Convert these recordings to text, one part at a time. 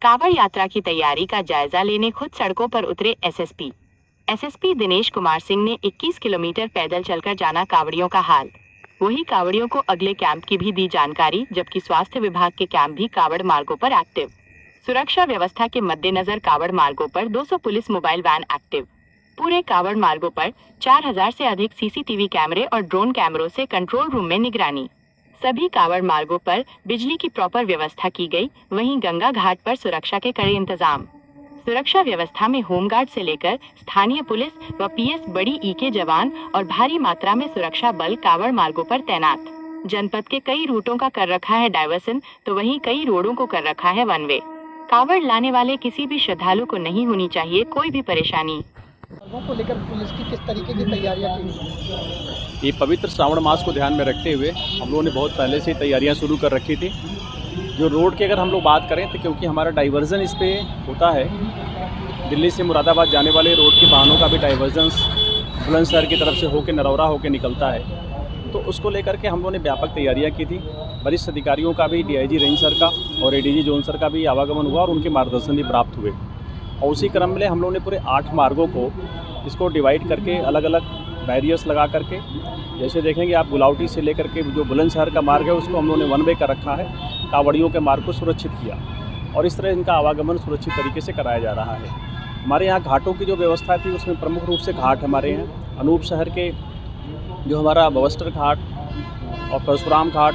कांवड़ यात्रा की तैयारी का जायजा लेने खुद सड़कों पर उतरे एसएसपी दिनेश कुमार सिंह ने 21 किलोमीटर पैदल चलकर जाना कांवड़ियों का हाल। वही कांवड़ियों को अगले कैंप की भी दी जानकारी, जबकि स्वास्थ्य विभाग के कैंप भी कांवड़ मार्गों पर एक्टिव। सुरक्षा व्यवस्था के मद्देनजर कांवड़ मार्गों पर 200 पुलिस मोबाइल वैन एक्टिव। पूरे कांवड़ मार्गों पर 4000 से अधिक सीसीटीवी कैमरे और ड्रोन कैमरों से कंट्रोल रूम में निगरानी। सभी कांवड़ मार्गों पर बिजली की प्रॉपर व्यवस्था की गई। वहीं गंगा घाट पर सुरक्षा के कड़े इंतजाम। सुरक्षा व्यवस्था में होमगार्ड से लेकर स्थानीय पुलिस व पीएस बड़ी ई के जवान और भारी मात्रा में सुरक्षा बल कांवड़ मार्गों पर तैनात। जनपद के कई रूटों का कर रखा है डायवर्सन, तो वहीं कई रोडों को कर रखा है वन वे। कांवड़ लाने वाले किसी भी श्रद्धालु को नहीं होनी चाहिए कोई भी परेशानी। को लेकर पुलिस की किस तरीके की तैयारियां की? ये पवित्र श्रावण मास को ध्यान में रखते हुए हम लोगों ने बहुत पहले से तैयारियां शुरू कर रखी थी। जो रोड की अगर हम लोग बात करें तो क्योंकि हमारा डाइवर्जन इस पे होता है, दिल्ली से मुरादाबाद जाने वाले रोड के वाहनों का भी डाइवर्जन बुलंदशहर की तरफ से होकर नरौरा होकर निकलता है, तो उसको लेकर के हम लोगों ने व्यापक तैयारियाँ की थी। वरिष्ठ अधिकारियों का भी, डीआईजी रेंज सर का और एडीजी जोन सर का भी आवागमन हुआ और उनके मार्गदर्शन भी प्राप्त हुए। और उसी क्रम में हम लोगों ने पूरे 8 मार्गों को इसको डिवाइड करके अलग अलग बैरियर्स लगा करके, जैसे देखेंगे आप गुलावटी से लेकर के जो बुलंदशहर का मार्ग है उसको हम लोगों ने वन वे कर रखा है। कांवड़ियों के मार्ग को सुरक्षित किया और इस तरह इनका आवागमन सुरक्षित तरीके से कराया जा रहा है। हमारे यहाँ घाटों की जो व्यवस्था थी उसमें प्रमुख रूप से घाट हमारे यहाँ अनूप शहर के जो हमारा बवस्टर घाट और परशुराम घाट,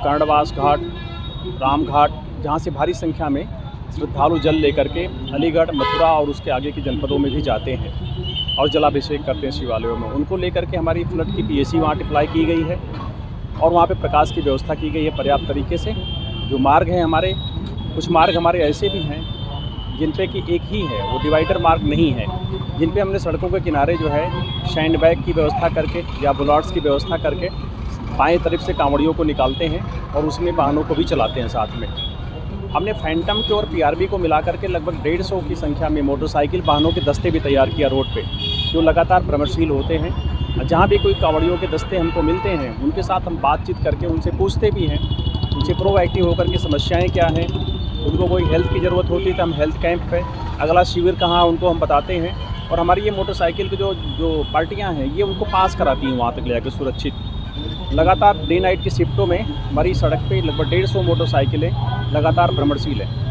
कर्णवास घाट, राम घाट, जहाँ से भारी संख्या में श्रद्धालु जल लेकर के अलीगढ़, मथुरा और उसके आगे के जनपदों में भी जाते हैं और जलाभिषेक करते हैं शिवालयों में। उनको लेकर के हमारी फ्लड की पीएसी वहाँ अप्लाई की गई है और वहाँ पे प्रकाश की व्यवस्था की गई है पर्याप्त तरीके से। जो मार्ग हैं हमारे, कुछ मार्ग हमारे ऐसे भी हैं जिन पे कि एक ही है, वो डिवाइडर मार्ग नहीं है, जिन पे हमने सड़कों के किनारे जो है सैंड बैग की व्यवस्था करके या बुलाट्स की व्यवस्था करके बाएं तरफ से कांवड़ियों को निकालते हैं और उसमें वाहनों को भी चलाते हैं। साथ में हमने फैंटम के और पीआरबी को मिला करके लगभग 150 की संख्या में मोटरसाइकिल वाहनों के दस्ते भी तैयार किया रोड पे, जो लगातार भ्रमणशील होते हैं। जहाँ भी कोई कांवड़ियों के दस्ते हमको मिलते हैं उनके साथ हम बातचीत करके उनसे पूछते भी हैं, उनसे प्रोएक्टिव होकर के समस्याएँ क्या हैं, उनको कोई हेल्थ की ज़रूरत होती है तो हम हेल्थ कैंप पे अगला शिविर कहाँ उनको हम बताते हैं। और हमारी ये मोटरसाइकिल की जो पार्टियाँ हैं ये उनको पास कराती हैं वहाँ तक ले जाकर सुरक्षित। लगातार डे नाइट की शिफ्टों में हमारी सड़क पे लगभग 150 मोटरसाइकिलें लगातार भ्रमणशील हैं।